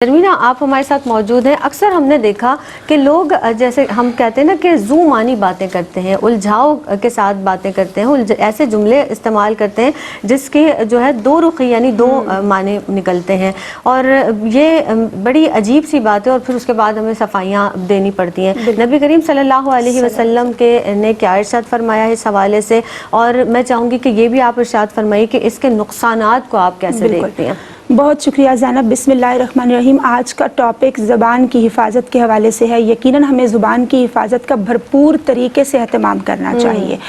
शर्मीना, आप हमारे साथ मौजूद हैं। अक्सर हमने देखा कि लोग जैसे हम कहते हैं ना कि ज़ू मानी बातें करते हैं, उलझाव के साथ बातें करते हैं, ऐसे जुमले इस्तेमाल करते हैं जिसके जो है दो रुख यानी दो माने निकलते हैं, और ये बड़ी अजीब सी बात है। और फिर उसके बाद हमें सफाइयाँ देनी पड़ती हैं। नबी करीम सल्लल्लाहु अलैहि वसल्लम के ने क्या इरशाद फरमाया है इस हवाले से, और मैं चाहूँगी कि ये भी आप इरशाद फरमाइए कि इसके नुकसानात को आप कैसे देखते हैं। बहुत शुक्रिया ज़ैनब। बिस्मिल्लाहिर्रहमानिर्रहीम। आज का टॉपिक ज़बान की हिफाजत के हवाले से है। यकीनन हमें ज़ुबान की हिफाजत का भरपूर तरीके से एहतमाम करना चाहिए।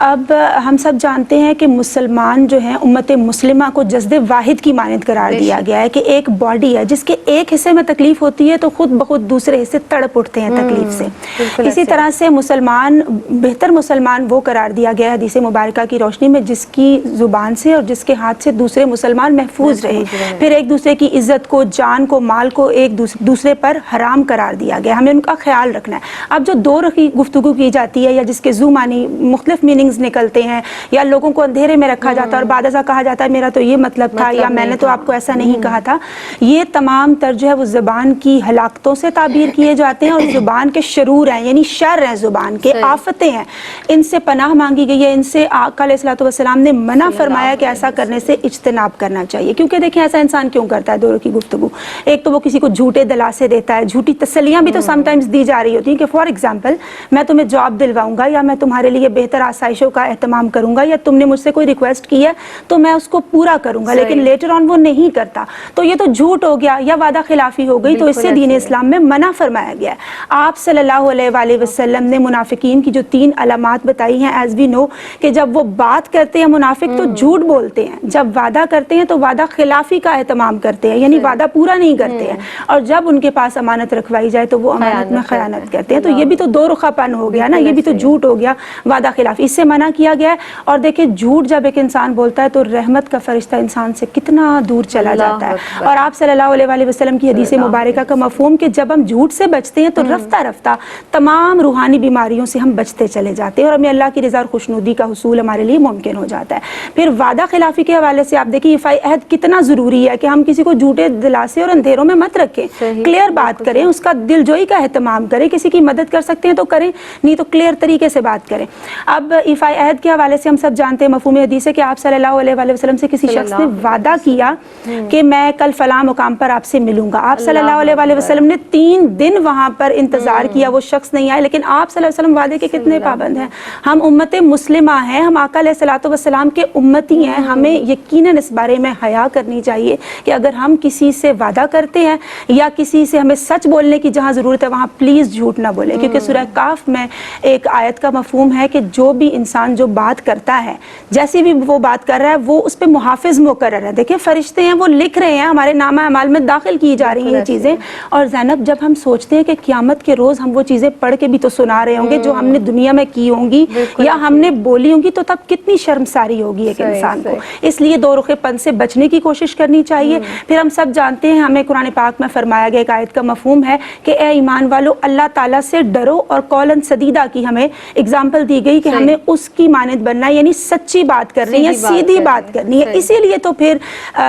अब हम सब जानते हैं कि मुसलमान जो हैं, उम्मत मुस्लिमा को जज़्दे वाहिद की मानद करार दिया गया है कि एक बॉडी है जिसके एक हिस्से में तकलीफ़ होती है तो खुद बखुद दूसरे हिस्से तड़प उठते हैं तकलीफ़ से। इसी तरह से मुसलमान बेहतर मुसलमान वो करार दिया गया है हदीस मुबारका की रोशनी में जिसकी ज़ुबान से और जिसके हाथ से दूसरे मुसलमान महफूज रहे, फिर एक दूसरे की इज्जत को, जान को, माल को एक दूसरे पर हराम करार दिया गया। हमें उनका ख्याल रखना है। अब जो दो रखी गुफ्तगू की जाती है या जिसके ज़ू मानी मुख्तलिफ मीनिंग्स निकलते हैं, या लोगों को अंधेरे में रखा जाता है और बाद ऐसा कहा जाता है मेरा तो ये मतलब था या मैंने तो आपको ऐसा नहीं कहा था, ये तमाम तर जो है वो ज़ुबान की हलाकतों से ताबीर किए जाते हैं और ज़ुबान के शरूर हैं, यानी शर हैं, ज़ुबान के आफतें हैं। इनसे पनाह मांगी गई है। इनसे आका अलैहिस्सलातु वस्सलाम ने मना फरमाया कि ऐसा करने से इज्तनाब करना चाहिए। क्योंकि देखें ऐसा इंसान क्यों करता है दो की गुफ्तगू। एक तो वो किसी को झूठे दिलासे देता है, झूठी तसल्लियां भी तो समटाइम्स दी जा रही होती हैं कि फॉर एग्जांपल मैं तुम्हें जॉब दिलवाऊंगा या मैं तुम्हारे लिए बेहतर आसाइशों का एहतमाम करूंगा या तुमने मुझसे कोई रिक्वेस्ट की है तो मैं उसको पूरा करूंगा, लेकिन लेटर ऑन वो नहीं करता, तो ये तो झूठ हो गया या वादा खिलाफी हो गई। तो इससे दीन इस्लाम में मना फरमाया गया है। आप सल्लल्लाहु अलैहि वसल्लम ने मुनाफिकीन की जो 3 अलामात बताई हैं, एज वी नो कि जब वो बात करते हैं मुनाफिक तो झूठ बोलते हैं, जब वादा करते हैं तो वादा खिलाफी का एहतमाम करते हैं, यानी वादा पूरा नहीं करते हैं, और जब उनके पास अमानत रखवाई जाए तो वो अमानत में खयानत करते हैं। तो ये भी तो दो रुखापन हो गया ना, ये भी तो झूठ हो गया, वादा खिलाफी। इससे मना किया गया है। और देखिए झूठ जब एक इंसान बोलता है तो रहमत का फरिश्ता इंसान से कितना दूर चला जाता है। और आप सल्लल्लाहु अलैहि वसल्लम की हदीस मुबारका का मफहूम कि जब हम झूठ से बचते हैं तो रफ्ता रफ्ता तमाम रूहानी बीमारियों से हम बचते चले जाते हैं और हमें अल्लाह की रज़ा और खुशनुदी का हुसूल हमारे लिए मुमकिन हो जाता है। फिर वादा खिलाफी के हवाले से आप देखिए इफ़ाई अहद कितना ज़रूरी है कि हम किसी को झूठे दिलासे और अंधेरों में मत रखें, क्लियर बात करें, उसका दिलजोई का एहतमाम करें, किसी की मदद कर सकते हैं तो करें, नहीं तो क्लियर तरीके से बात करें। अब इफ़ाई अहद के हवाले से हम सब जानते हैं मफ़हूम हदीस है कि आप सल्लल्लाहु अलैहि वसल्लम से किसी शख्स ने वादा किया कि मैं कल फलां मुकाम पर आपसे मिलूंगा। आप सल्लल्लाहु अलैहि वसल्लम ने 3 दिन वहां पर इंतजार किया, वो शख्स नहीं आए, लेकिन आप सल्लल्लाहु अलैहि वसल्लम वादे के कितने पाबंद हैं। हम उम्मत मुस्लिमा हैं, हम आका अलैहिस्सलातु वस्सलाम के उम्मती हैं। हमें यकीनन इस बारे में हया करनी चाहिए कि अगर हम किसी से वादा करते हैं या किसी से हमें सच बोलने की जहाँ ज़रूरत है वहाँ प्लीज़ झूठ ना बोले, क्योंकि सूरह काफ में एक आयत का मफहूम है कि जो भी इंसान जो बात करता है, जैसी भी वो बात कर रहा है, वो उस पर मुहाफिज मुकर्रर है। देखिए फरिश्ते हैं, वो लिख रहे हैं, हमारे नामा अमाल में दाखिल की जा रही हैं ये चीज़ें। और ज़ैनब जब हम सोचते हैं कि क़यामत के रोज़ हम वो चीज़ें पढ़ के भी तो सुना रहे होंगे जो हमने दुनिया में की होंगी या हमने बोली होंगी, तो तब कितनी शर्मसारी होगी एक इंसान को। इसलिए दो रुखेपन से बचने की कोशिश करनी चाहिए। फिर हम सब जानते हैं, हमें कुरान पाक में फरमाया गया एक आयत का मफहूम है कि ए ईमान वालों, अल्लाह ताला से डरो, और कौलन सदीदा की हमें एग्जाम्पल दी गई कि हमें उसकी मानद बनना है, यानी सच्ची बात करनी है, सीधी बात करनी है। इसीलिए तो फिर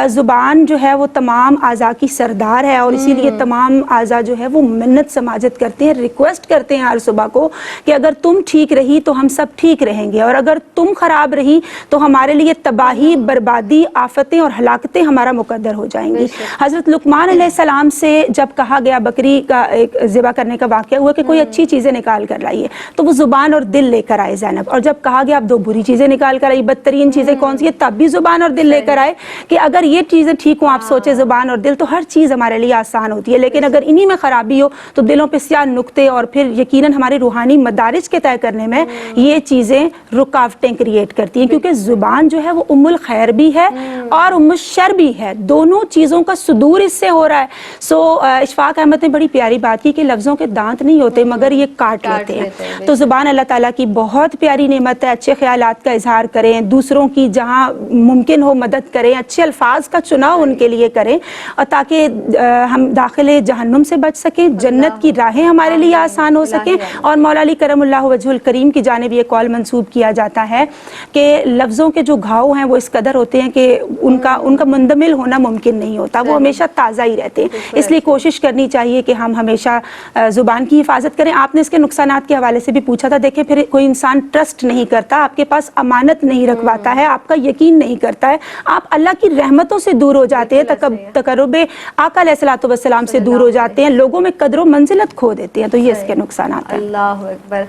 ज़ुबान जो है वो तमाम आज़ा की सरदार है और इसीलिए तमाम आज़ा जो है वो मिन्नत समाजत करते हैं, रिक्वेस्ट करते हैं हर सुबह को कि अगर तुम ठीक रही तो हम सब ठीक रहेंगे, और अगर तुम खराब रही तो हमारे लिए तबाही, बर्बादी, आफतें और हलाकतें हमारा मुकद्दर हो जाएंगी। हज़रत लुकमान अलैहिस्सलाम से जब कहा गया बकरी का एक ज़िबा करने का वाक़या हुआ कि कोई अच्छी चीज़ें निकाल कर लाइए, तो वो ज़ुबान और दिल लेकर आए ज़ैनब। और जब कहा गया आप 2 बुरी चीज़ें निकाल कर आई, बदतरीन चीज़ें कौन सी है, तब भी ज़ुबान और दिल लेकर आए कि अगर ये चीज़ें ठीक हो, आप सोचे ज़ुबान और दिल, तो हर चीज़ हमारे लिए आसान होती है। लेकिन अगर इन्हीं में ख़राबी हो तो दिलों पर स्याह नुक्ते और फिर यकीनन हमारे रूहानी मदारिज के तय करने में ये चीज़ें रुकावटें क्रिएट करती हैं, क्योंकि ज़ुबान जो है वो उम्मुल खैर भी है और उम्मुल शर भी है, दोनों चीज़ों का सुदूर इससे हो रहा है। इशफाक अहमद ने बड़ी प्यारी बात की कि लफ्ज़ों के दांत नहीं होते मगर ये काट लेते हैं। तो ज़ुबान अल्लाह ताला की बहुत प्यारी नेमत है। अच्छे ख्यालात का इजहार करें, दूसरों की जहाँ मुमकिन हो मदद करें, अच्छे अल्फाज का चुनाव उनके लिए करें, और ताकि हम दाखिले जहन्नुम से बच सकें, जन्नत की राहें हमारे लिए आसान हो सकें। और मौला अली करमुल्लाहु वजहुल करीम की जानिब ये कौल मंसूब किया जाता है कि लफ्ज़ों के जो घाव हैं वो इस कदर होते हैं कि उनका मुंदमे मुकम्मिल होना मुमकिन नहीं होता, वो हमेशा ताज़ा ही रहते हैं। इसलिए कोशिश करनी चाहिए कि हम हमेशा ज़ुबान की हिफाजत करें। आपने इसके नुकसानात के हवाले से भी पूछा था, देखिए फिर कोई इंसान ट्रस्ट नहीं करता, आपके पास अमानत नहीं रखवाता है, आपका यकीन नहीं करता है, आप अल्लाह की रहमतों से दूर हो जाते हैं, तकर्रुब आका अलैहिस्सलातु वस्सलाम से दूर हो जाते हैं, लोगों में कदर व मंजिलत खो देते हैं। तो ये इसके नुकसानात हैं। अल्लाहु अकबर।